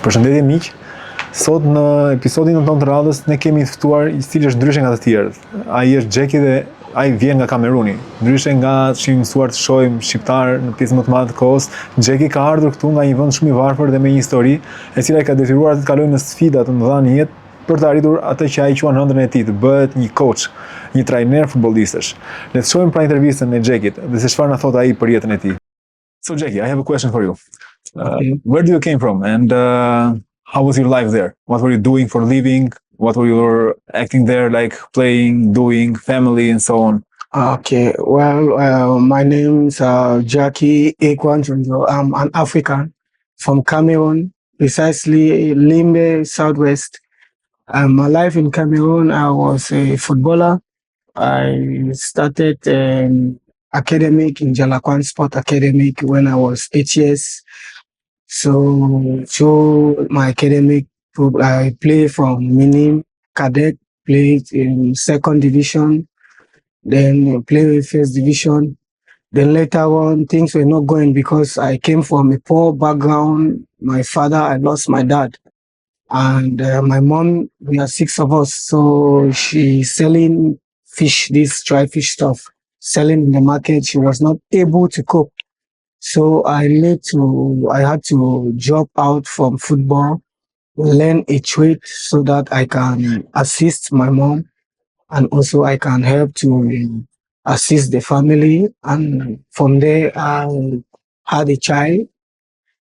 Përshëndetje miq. Sot në episodin tonë të radhës ne kemi ftuar i cili është ndryshe nga të tjerët. Ai është Jete dhe ai vjen nga Kameruni. Ndryshe nga që mësuar të shohim shqiptar në pjesën më të madhe të kohës, Jete ka ardhur këtu nga një vend shumë i varfër dhe me një histori e cila ka detyruar të kalojë në sfida të mëdha në jetë për të arritur atë që ai quan ëndrrën e tij, të bëhet një coach, një trajner futbollistësh. Le të shohim pra intervistën e Jekit dhe se çfarë na thot ai për jetën e tij. So Jackie, I have a question for you. Where do you came from, and how was your life there? What were you doing for a living? What were you acting there, like playing, doing, family, and so on? Okay, well, my name is Jackie Ekwanjunjo. I'm an African from Cameroon, precisely Limbe, Southwest. My life in Cameroon, I was a footballer. I started academic in Jalakwan Sport Academic when I was 8 years. So through my academic, I played from Mine, cadet, played in second division, then played in first division. Then later on, things were not going because I came from a poor background. My father, I lost my dad. And my mom, we are 6 of us. So she's selling fish, this dry fish stuff, selling in the market. She was not able to cope. So I had to drop out from football, learn a trade so that I can assist my mom and also I can help to assist the family. And from there, I had a child,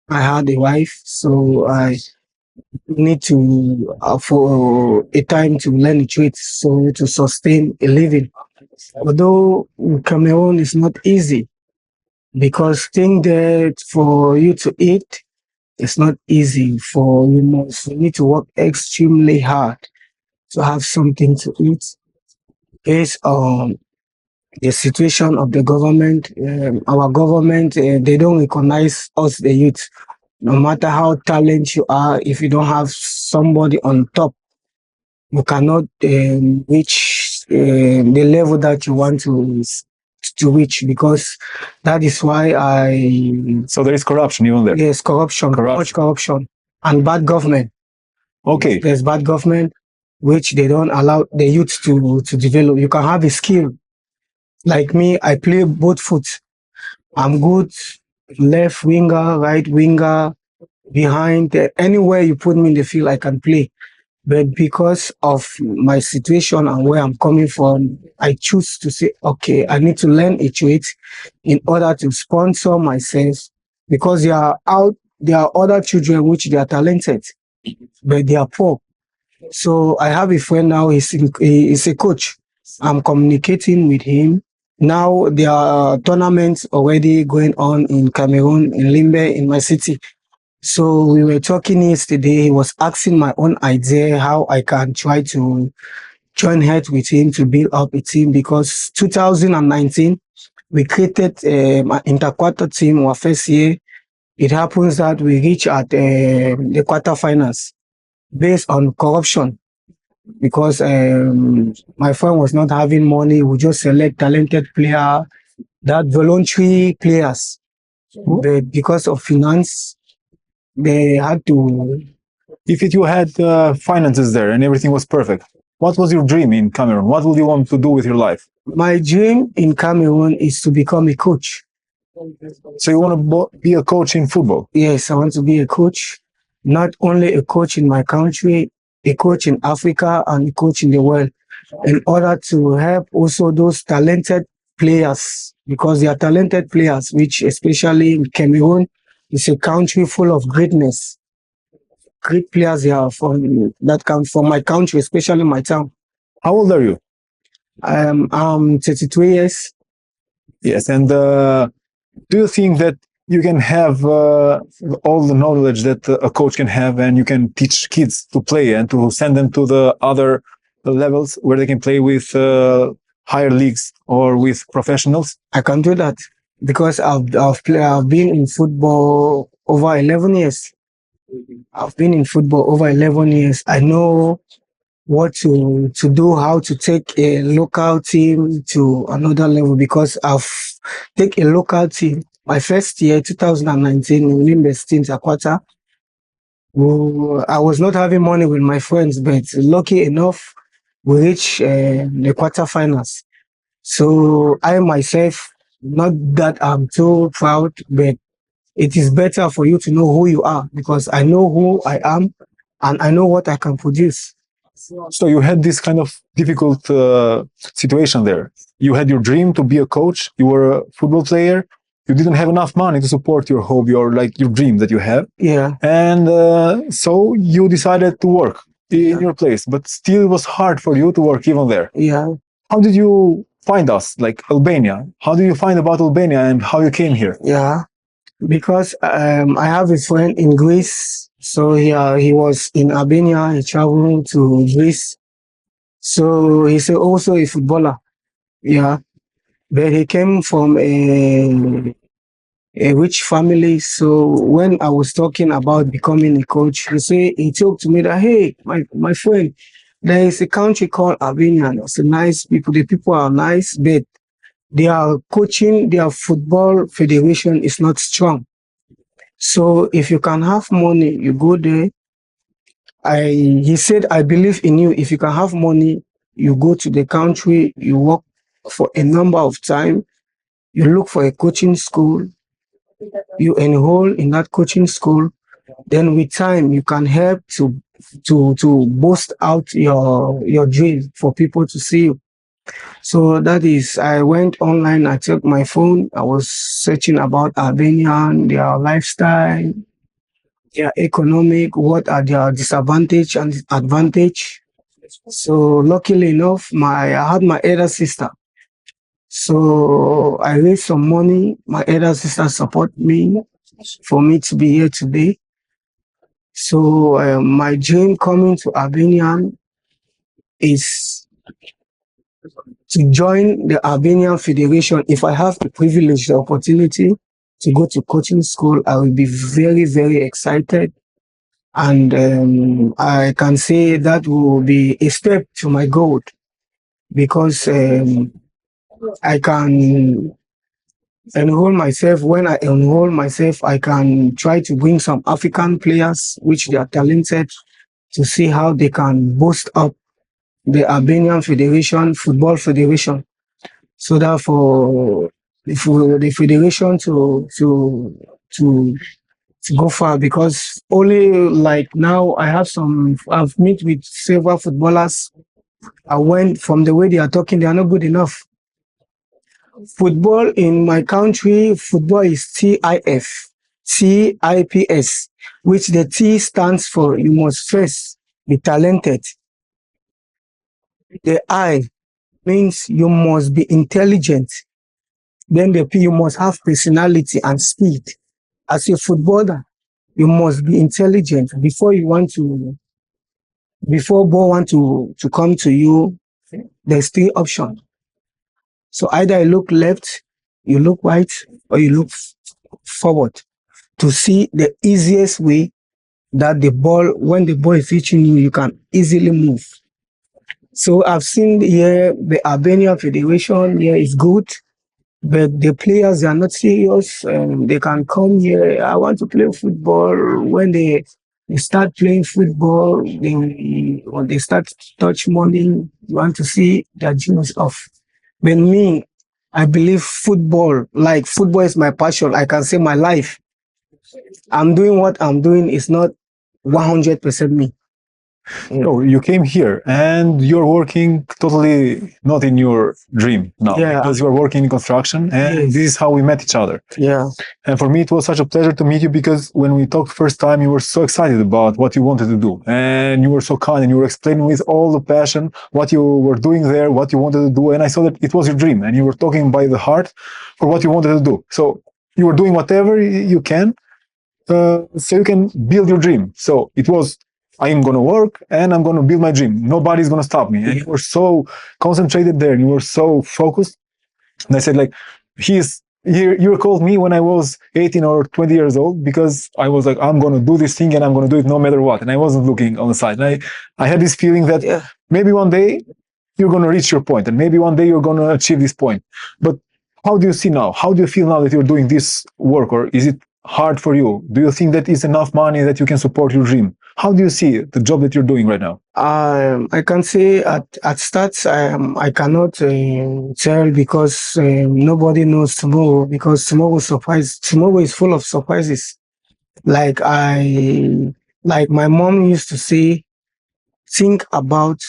I had a wife, so I need to, for a time to learn a trade, so to sustain a living. Although in Cameroon is not easy, because thing that for you to eat, it's not easy. You need to work extremely hard to have something to eat. Based on the situation of the government, our government, they don't recognize us, the youth. No matter how talented you are, if you don't have somebody on top, you cannot reach the level that you want to reach, because that is why So there is corruption even there? Yes, corruption, much corruption, and bad government. Okay. There's bad government, which they don't allow the youth to develop. You can have a skill. Like me, I play both foot. I'm good left winger, right winger, behind. Anywhere you put me in the field, I can play. But because of my situation and where I'm coming from, I choose to say, okay, I need to learn a trade in order to sponsor myself, because there are other children which they are talented, but they are poor. So I have a friend now, he's a coach. I'm communicating with him. Now there are tournaments already going on in Cameroon, in Limbe, in my city. So we were talking yesterday. He was asking my own idea how I can try to join head with him to build up a team, because 2019 we created an interquarter team our first year. It happens that we reach at the quarterfinals based on corruption, because my friend was not having money. We just select talented player, that voluntary players, but because of finance, they had to. If you had finances there and everything was perfect, what was your dream in Cameroon? What would you want to do with your life? My dream in Cameroon is to become a coach. So you want to be a coach in football? Yes, I want to be a coach. Not only a coach in my country, a coach in Africa and a coach in the world, in order to help also those talented players, because they are talented players, which especially in Cameroon is a country full of greatness. Great players here that come from my country, especially my town. How old are you? I'm 32 years. Yes, and do you think that you can have all the knowledge that a coach can have, and you can teach kids to play and to send them to the other levels where they can play with higher leagues or with professionals? I can do that because I've been in football over 11 years. I've been in football over 11 years. I know what to do, how to take a local team to another level, because I've taken a local team. My first year, 2019, in Limbe State Aquata, I was not having money with my friends, but lucky enough, we reached the quarterfinals. So I myself, not that I'm too proud, but it is better for you to know who you are because I know who I am and I know what I can produce. So you had this kind of difficult situation there. You had your dream to be a coach. You were a football player. You didn't have enough money to support your hobby or like your dream that you have. Yeah. And so you decided to work in your place, but still it was hard for you to work even there. Yeah. How did you find us, like Albania? How did you find about Albania and how you came here? Yeah. Because I have a friend in Greece. So he was in Albania. He traveled to Greece. So he's also a footballer. Yeah. But he came from a rich family. So when I was talking about becoming a coach, he talked to me that, hey, my friend, there is a country called Albania. It's a nice people. The people are nice, but their football federation is not strong. So if you can have money, you go there. He said, I believe in you. If you can have money, you go to the country, you work for a number of time, you look for a coaching school, you enroll in that coaching school, then with time you can help to boost out your dream for people to see you. So that is, I went online, I took my phone, I was searching about Albanian, their lifestyle, their economic, what are their disadvantage and advantage. So luckily enough, I had my elder sister. So I raised some money. My elder sister support me for me to be here today. So my dream coming to Albania is to join the Albanian Federation. If I have the privilege, the opportunity to go to coaching school, I will be very, very excited. And I can say that will be a step to my goal because I can enroll myself. When I enroll myself, I can try to bring some African players, which they are talented, to see how they can boost up the Albanian Federation, Football Federation. So that for the federation to go far, because only like now I've met with several footballers. I went from the way they are talking, they are not good enough. Football in my country, football is TIPS, which the T stands for you must first be talented. The I means you must be intelligent. Then the P, you must have personality and speed. As a footballer, you must be intelligent before ball want to come to you. There's three options. So either you look left, you look right, or you look forward to see the easiest way that when the ball is reaching you, you can easily move. So I've seen here the Albanian Federation here is good, but the players are not serious. They can come here. I want to play football. When they start playing football, when they start touch money, you want to see their genius off. But me, I believe football is my passion. I can say my life. I'm doing what I'm doing is not 100% me. So you came here and you're working totally not in your dream now, because you're working in construction, and this is how we met each other. Yeah. And for me, it was such a pleasure to meet you because when we talked first time, you were so excited about what you wanted to do, and you were so kind, and you were explaining with all the passion what you were doing there, what you wanted to do, and I saw that it was your dream, and you were talking by the heart for what you wanted to do. So you were doing whatever you can, so you can build your dream. So it was, I am going to work and I'm going to build my dream. Nobody's going to stop me. And you were so concentrated there. And you were so focused. And I said, like, you called me when I was 18 or 20 years old, because I was like, I'm going to do this thing and I'm going to do it no matter what. And I wasn't looking on the side. And I had this feeling that maybe one day you're going to reach your point, and maybe one day you're going to achieve this point. But how do you see now? How do you feel now that you're doing this work? Or hard for you? Do you think that is enough money that you can support your dream? How do you see the job that you're doing right now? I can say at start I cannot tell because nobody knows tomorrow, because tomorrow is full of surprises. Like my mom used to say, think about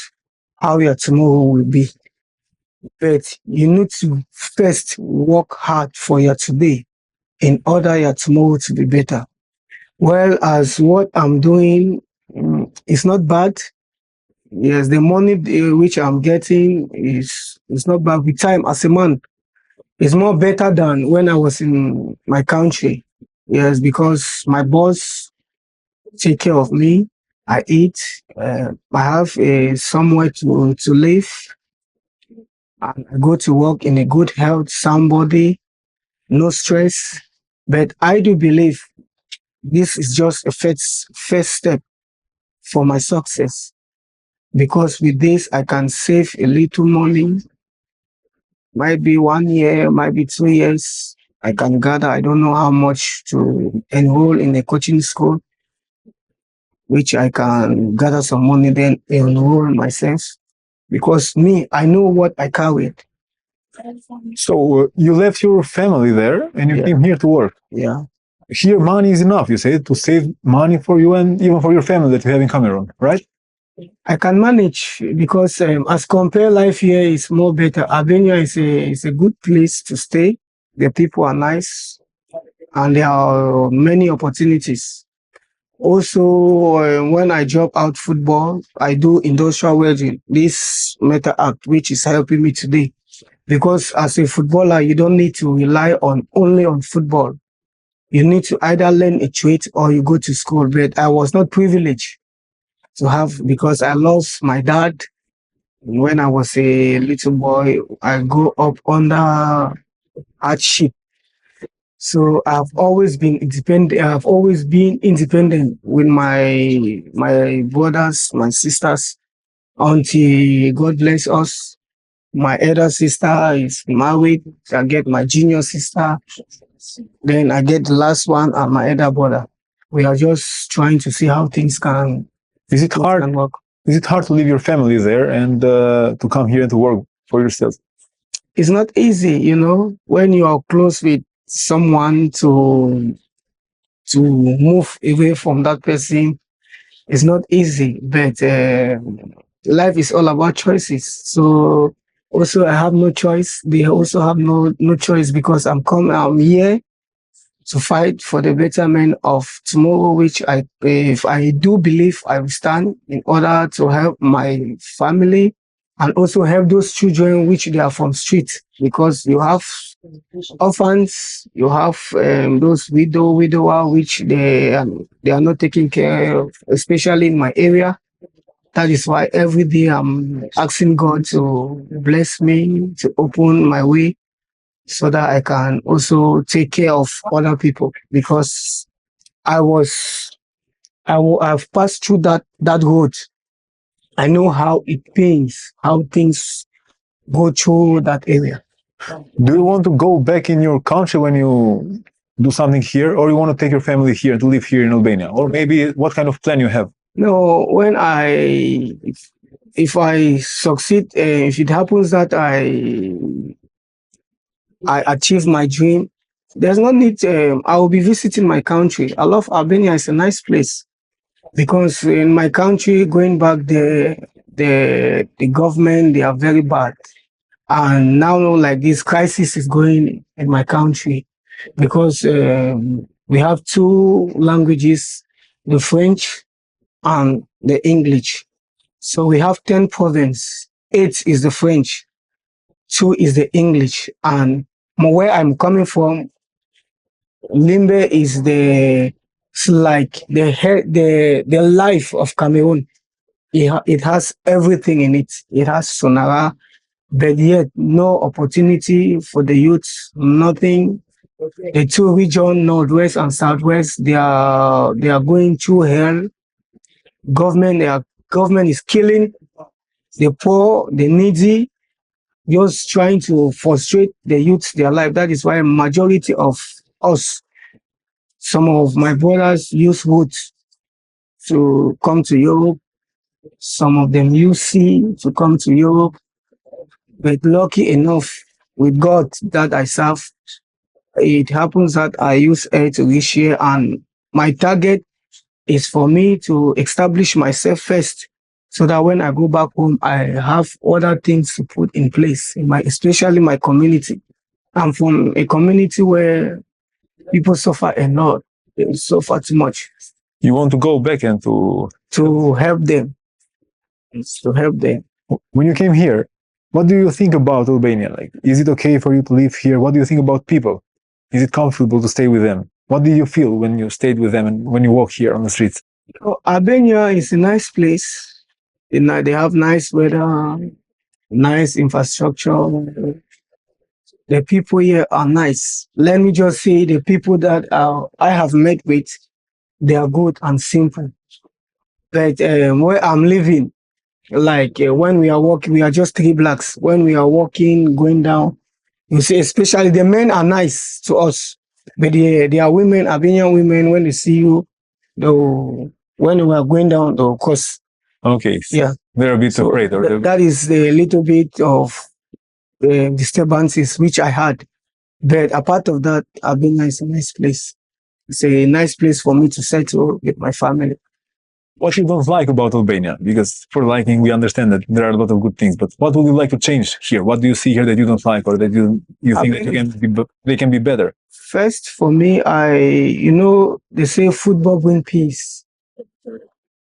how your tomorrow will be, but you need to first work hard for your today in order your tomorrow to be better. Well, as what I'm doing, it's not bad. Yes, the money which I'm getting is not bad. With time, as a man, it's more better than when I was in my country. Yes, because my boss take care of me. I eat. I have somewhere to live. And I go to work in a good health, sound body, no stress. But I do believe this is just a first step for my success, because with this I can save a little money. Might be 1 year, might be 2 years. I can gather, I don't know how much to enroll in a coaching school, which I can gather some money, then enroll myself. Because me, I know what I carried. So you left your family there and you Yeah. came here to work. Yeah. Here, money is enough, you say, to save money for you and even for your family that you have in Cameroon, right? I can manage because as compare life here is more better. Albania is a good place to stay. The people are nice and there are many opportunities. Also, when I drop out football, I do industrial welding, this metal act, which is helping me today. Because as a footballer, you don't need to rely only on football. You need to either learn a trade or you go to school. But I was not privileged to have, because I lost my dad when I was a little boy. I grew up under hardship. So I've always been independent. I've always been independent with my brothers, my sisters, until God bless us. My elder sister is married. I get my junior sister. Then I get the last one and my elder brother. We are just trying to see how things can Is it hard? can work. Is it hard to leave your family there and to come here and to work for yourself? It's not easy, when you are close with someone to move away from that person. It's not easy, but life is all about choices. So also I have no choice. They also have no choice, because I'm here to fight for the betterment of tomorrow, which if I do believe I will stand in order to help my family and also help those children which they are from street, because you have orphans, you have those widower which they are not taking care of, especially in my area. That is why every day I'm asking God to bless me, to open my way, so that I can also take care of other people, because I've passed through that road. I know how it pains, how things go through that area. Do you want to go back in your country when you do something here, or you want to take your family here to live here in Albania, or maybe what kind of plan you have? No, if I succeed, if it happens that I achieve my dream, there's no need. I will be visiting my country. I love Albania. It's a nice place, because in my country, going back, the government, they are very bad. And now, like, this crisis is going in my country, because we have two languages, the French and the English. So we have 10 provinces. 8 is the French, 2 is the English. And where I'm coming from, Limbe is it's like the life of Cameroon. It has everything in it. It has Sonara, but yet no opportunity for the youth, nothing. The two regions, Northwest and Southwest, they are going through hell. Government is killing the poor, the needy, just trying to frustrate the youth their life. That is why majority of us Some of my brothers use wood to come to Europe. Some of them use sea to come to Europe. But lucky enough, with God that I serve, it happens that I use air to reach here, and my target is for me to establish myself first, so that when I go back home, I have other things to put in place in my, especially my community. I'm from a community where people suffer a lot. They suffer too much. You want to go back and to help them. It's to help them. When you came here, what do you think about Albania? Like, is it okay for you to live here? What do you think about people? Is it comfortable to stay with them? What did you feel when you stayed with them and when you walk here on the streets? Albania is a nice place. They have nice weather, nice infrastructure. The people here are nice. Let me just say the people that I have met with, they are good and simple. But where I'm living, like when we are walking, we are just three blocks. When we are walking, going down, you see, especially the men are nice to us. But they are women, Albanian women, when they see you, when we are going down, of course. Okay. Yeah. They're a bit afraid. That is the little bit of disturbances which I had. But apart of that, Albania is a nice place. It's a nice place for me to settle with my family. What you don't like about Albania? Because for liking, we understand that there are a lot of good things, but what would you like to change here? What do you see here that you don't like, or that you think that they can be better? First, for me, they say football brings peace.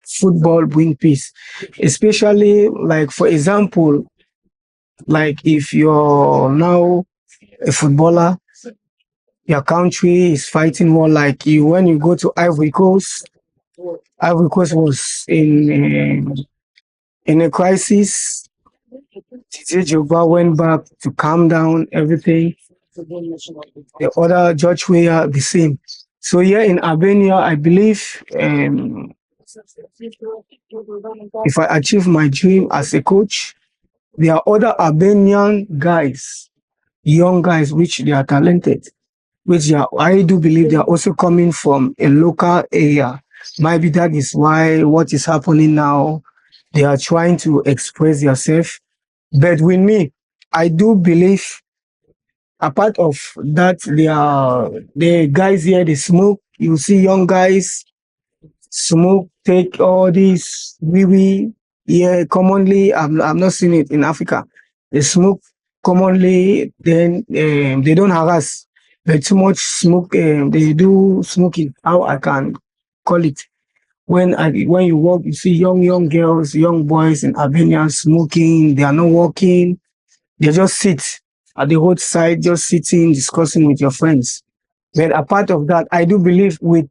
Football brings peace. Especially, like, for example, like if you're now a footballer, your country is fighting war, like when you go to Ivory Coast. Ivory Coast was in a crisis. Tite Jogba went back to calm down everything. The other George Weah, the same. So here in Albania, I believe if I achieve my dream as a coach, there are other Albanian guys, young guys, which they are talented, I do believe they are also coming from a local area. Maybe that is why what is happening now, they are trying to express themselves. But with me, I do believe, apart of that, the guys here, they smoke. You see young guys smoke, take all these wee. Yeah, commonly, I'm not seeing it in Africa. They smoke commonly, then they don't harass. But too much smoke, they do smoking, how I can call it. When you walk, you see young girls, young boys in Albania smoking. They are not walking. They just sit at the roadside, just sitting, discussing with your friends. But apart of that, I do believe with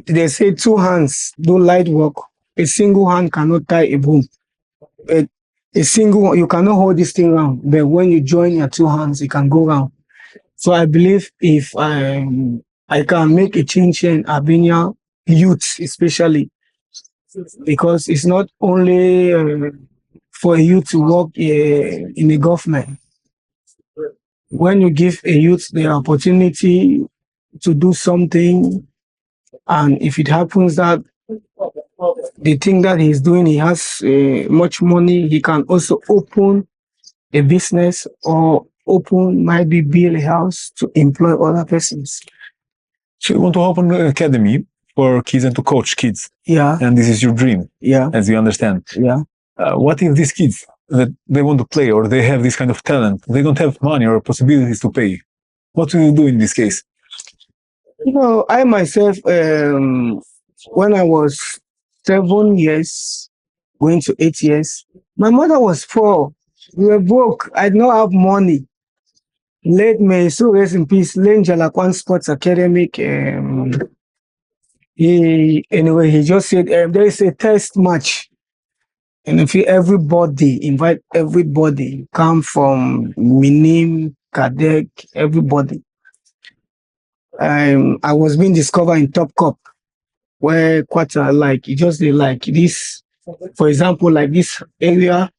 they say two hands do light work. A single hand cannot tie a broom. A single one, you cannot hold this thing round. But when you join your two hands, it can go round. So I believe if I can make a change in Albania youth, especially, because it's not only for a youth to work in the government. When you give a youth the opportunity to do something, and if it happens that the thing that he's doing, he has much money, he can also open a business or maybe build a house to employ other persons. So you want to open an academy for kids and to coach kids. Yeah. And this is your dream. Yeah. As you understand. Yeah. What if these kids that they want to play or they have this kind of talent, they don't have money or possibilities to pay? What will you do in this case? I myself, when I was 7 years, going to 8 years, my mother was poor. We were broke. I did not have money. Late may so rest in peace. Lane Jalakwan Sports Academic. He just said there is a test match, and if invite everybody, come from Minim, Kadek, everybody. I was being discovered in Top Cup, where like this, for example, like this area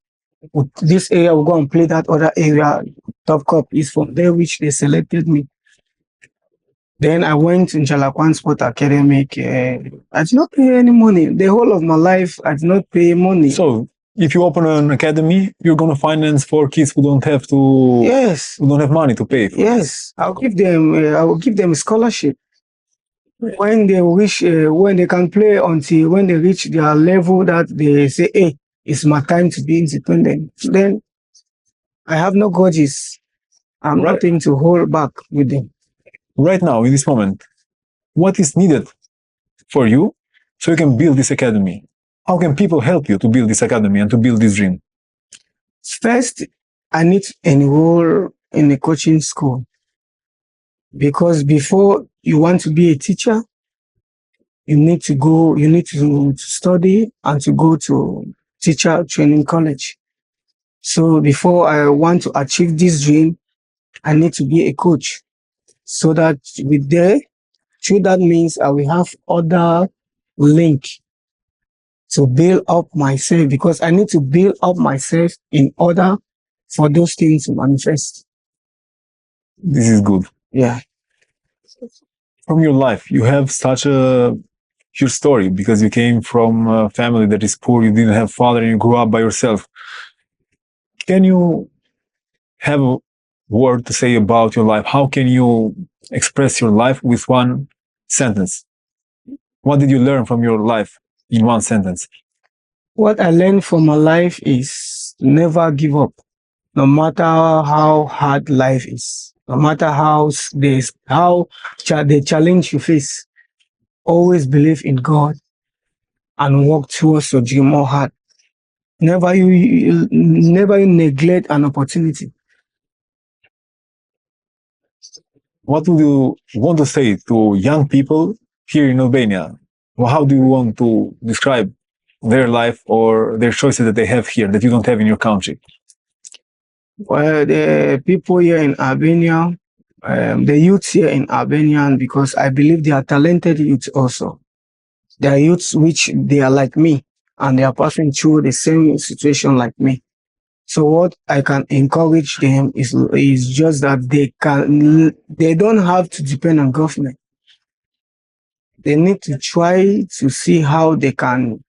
will go and play that other area. Top Cup is from there which they selected me. Then I went in Jalakwan Sport Academic. I did not pay any money. The whole of my life, I did not pay money. So if you open an academy, you're gonna finance for kids who don't have to. Yes. Who don't have money to pay for. Yes, I'll give them. I will give them a scholarship when they wish. When they can play until when they reach their level that they say, "Hey, it's my time to be independent." Then I have no grudges. I'm Right. nothing to hold back with them. Right now, in this moment, what is needed for you so you can build this academy? How can people help you to build this academy and to build this dream? First, I need to enroll in a coaching school because before you want to be a teacher, you need to study and to go to teacher training college. So before I want to achieve this dream, I need to be a coach so that through that means I will have other link to build up myself because I need to build up myself in order for those things to manifest. This is good. Yeah. From your life, you have such a huge story because you came from a family that is poor, you didn't have father, and you grew up by yourself. Can you have a word to say about your life? How can you express your life with one sentence? What did you learn from your life in one sentence? What I learned from my life is never give up, no matter how hard life is, no matter how the challenge you face. Always believe in God and work towards your dream more hard. Never you neglect an opportunity. What do you want to say to young people here in Albania? Well, how do you want to describe their life or their choices that they have here that you don't have in your country? Well, the people here in Albania, the youths here in Albania, because I believe they are talented youths also. They are youths which they are like me and they are passing through the same situation like me. So what I can encourage them is just that they don't have to depend on government. They need to try to see how they can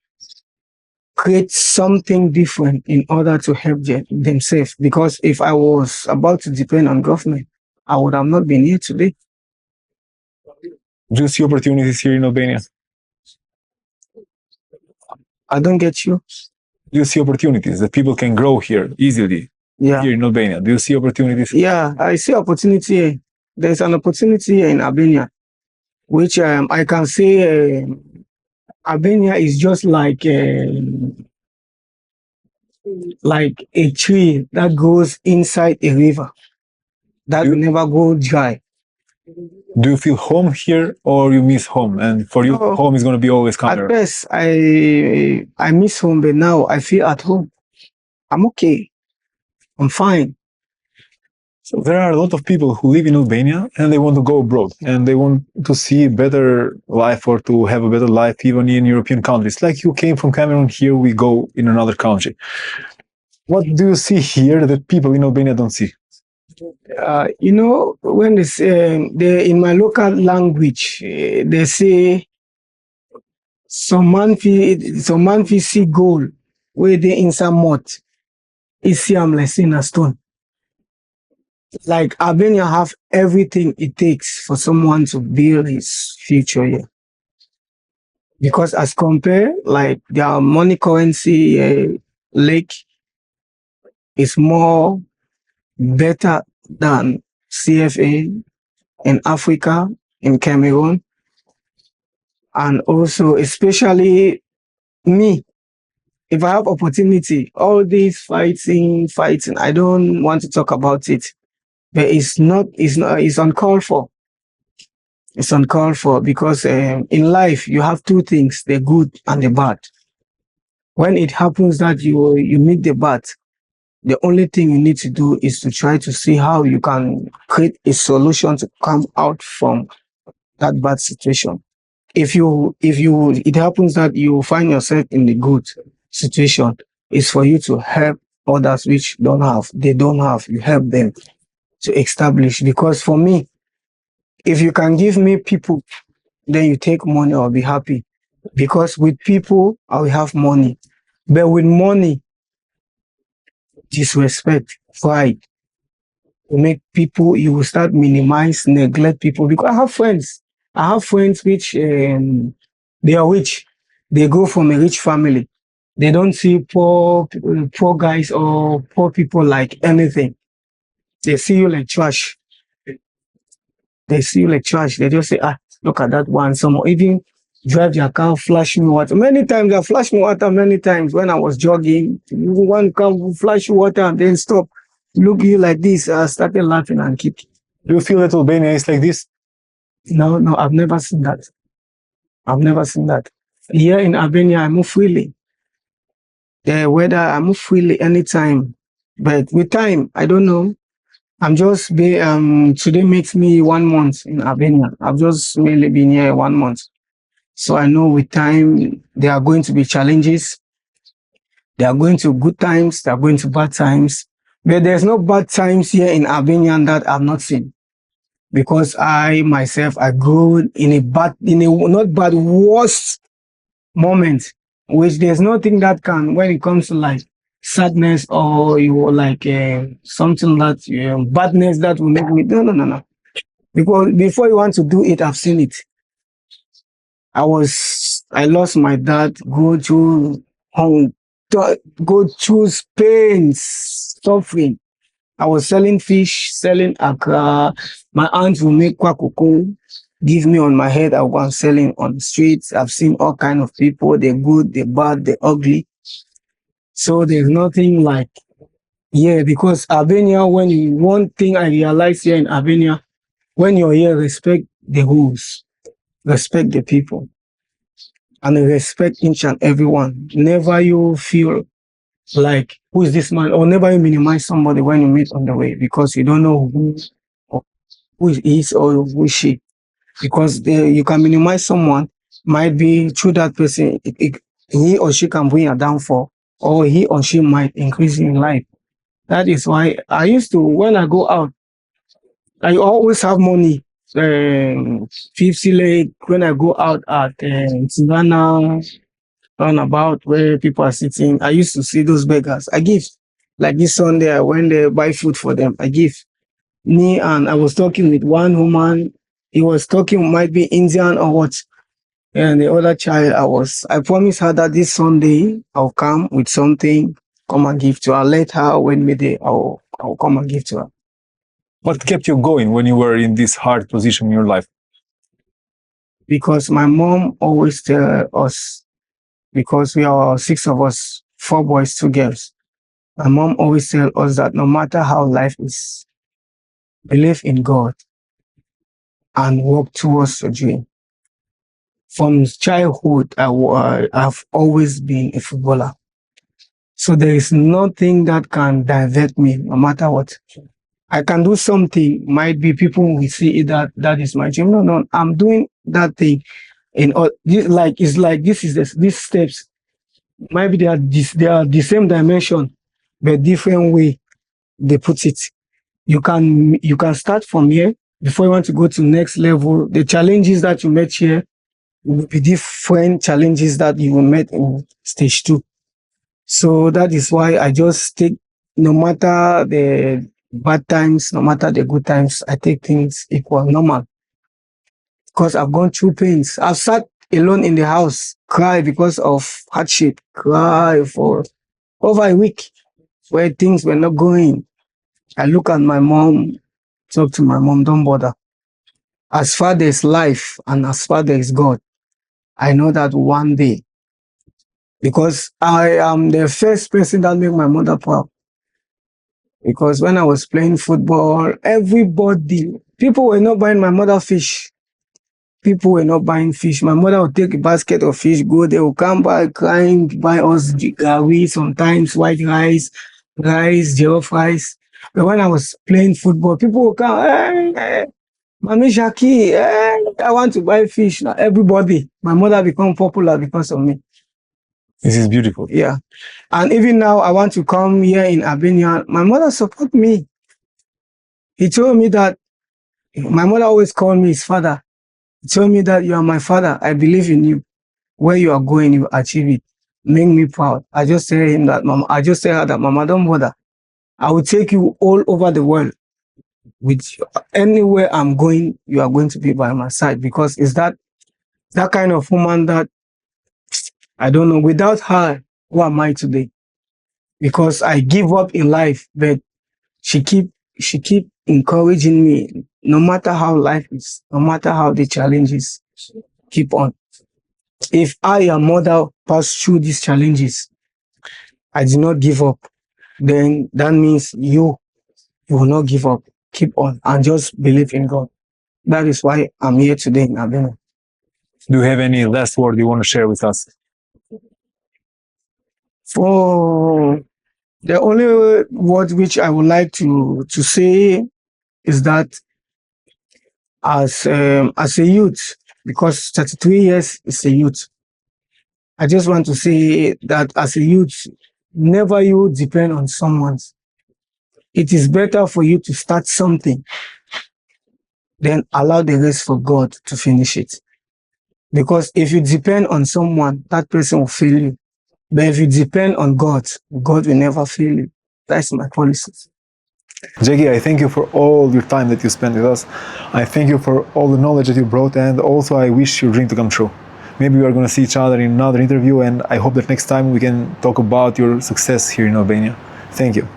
create something different in order to help themselves. Because if I was about to depend on government, I would have not been here today. Do you see opportunities here in Albania? I don't get you. Do you see opportunities that people can grow here easily Yeah. here in Albania? Do you see opportunities? Yeah, I see opportunity here. There's an opportunity here in Albania, which I can say Albania is just like a tree that goes inside a river that will never go dry. Do you feel home here or you miss home? And for you, No. home is going to be always At Cameroon. first, I miss home, but now I feel at home. I'm okay. I'm fine. So there are a lot of people who live in Albania and they want to go abroad and they want to see better life or to have a better life even in European countries. Like you came from Cameroon, here we go in another country. What do you see here that people in Albania don't see? When they say in my local language, they say some man fi see gold where they inside mud. It see am like saying a stone. Like Albania have everything it takes for someone to build his future here. Because as compared, like their money currency lake is more better than CFA in Africa, in Cameroon, and also especially me. If I have opportunity, all this fighting, I don't want to talk about it. But it's uncalled for. It's uncalled for because in life you have two things, the good and the bad. When it happens that you meet the bad, the only thing you need to do is to try to see how you can create a solution to come out from that bad situation. It happens that you find yourself in the good situation, it's for you to help others which they don't have, you help them to establish. Because for me, If you can give me people, then you take money, I'll be happy. Because with people, I will have money. But with money, disrespect, pride, will make people, you will start minimize, neglect people. Because I have friends which they are rich. They go from a rich family. They don't see poor guys or poor people like anything. They see you like trash. They see you like trash. They just say, ah, look at that one. Some even drive their car, flash me water. Many times they flash me water many times when I was jogging. One come flash you water and then stop. Look you like this. I started laughing and keep. Do you feel that Albania is like this? No, no, I've never seen that. I've never seen that. Here in Albania, I move freely. The weather, I move freely anytime. But with time, I don't know. I'm just today makes me 1 month in Albania. I've just mainly been here 1 month. So I know with time there are going to be challenges. There are going to good times, there are going to bad times. But there's no bad times here in Albania that I've not seen. Because I myself I grew in a not bad worst moment, which there's nothing that can when it comes to like sadness or you like something that badness that will make me no. Because before you want to do it, I've seen it. I lost my dad, hung, go through pain, suffering. I was selling fish, selling akra. My aunt will make kwakoko, give me on my head. I was selling on the streets. I've seen all kind of people, the good, the bad, the ugly. So there's nothing like, yeah, because Albania, one thing I realized here in Albania, when you're here, respect the rules, respect the people, and respect each and everyone. Never you feel like, who is this man? Or never you minimize somebody when you meet on the way because you don't know who he is or who is she. Because you can minimize someone, might be through that person, he or she can bring a downfall, or he or she might increase in life. That is why I used to, when I go out, I always have money. 50 leg when I go out at Savannah, about where people are sitting. I used to see those beggars. I give. Like this Sunday, I went there buy food for them. I give. Me and I was talking with one woman. He was talking, might be Indian or what. And the other child, I promised her that this Sunday I'll come with something, come and give to her. Let her when me there, I'll come and give to her. What kept you going when you were in this hard position in your life? Because my mom always tell us, because we are 6 of us, 4 boys, 2 girls. My mom always tell us that no matter how life is, believe in God and work towards your dream. From childhood, I've always been a footballer. So there is nothing that can divert me, no matter what. I can do something, might be people will see that is my dream. No, I'm doing that thing in all this, like it's like this is these steps. Maybe they are the same dimension, but different way they put it. You can start from here before you want to go to next level. The challenges that you met here will be different challenges that you will meet in stage 2. So that is why I just take, no matter the bad times, no matter the good times, I take things equal, normal. Because I've gone through pains. I've sat alone in the house, cry because of hardship, cry for over a week where things were not going. I look at my mom, talk to my mom, don't bother. As far there's life and as far there is God, I know that one day, because I am the first person that make my mother proud. Because when I was playing football, people were not buying my mother fish. People were not buying fish. My mother would take a basket of fish, go there, will come back crying, buy us gari, sometimes white rice, jollof rice. But when I was playing football, people would come, hey, Mami Shaki, hey, I want to buy fish. Now everybody, my mother become popular because of me. This is beautiful. Yeah. And even now, I want to come here in Albania. My mother support me. He told me that My mother always called me his father. Tell me that you are my father. I believe in you. Where you are going, you achieve it. Make me proud. I just tell him that, Mama. I just tell her that, Mama, don't bother. I will take you all over the world. With you. Anywhere I'm going, you are going to be by my side because it's that kind of woman that I don't know. Without her, who am I today? Because I give up in life, but she keep encouraging me. No matter how life is, no matter how the challenges, keep on. If I, your mother, pass through these challenges, I did not give up, then that means you will not give up. Keep on and just believe in God. That is why I'm here today in Albania. Do you have any last word you want to share with us? For the only word which I would like to say is that as a youth, because 33 years is a youth, I just want to say that as a youth, never you depend on someone. It is better for you to start something, then allow the rest for God to finish it. Because if you depend on someone, that person will fail you. But if you depend on God, God will never fail you. That's my policy. Jackie, I thank you for all your time that you spent with us. I thank you for all the knowledge that you brought, and also I wish your dream to come true. Maybe we are going to see each other in another interview, and I hope that next time we can talk about your success here in Albania. Thank you.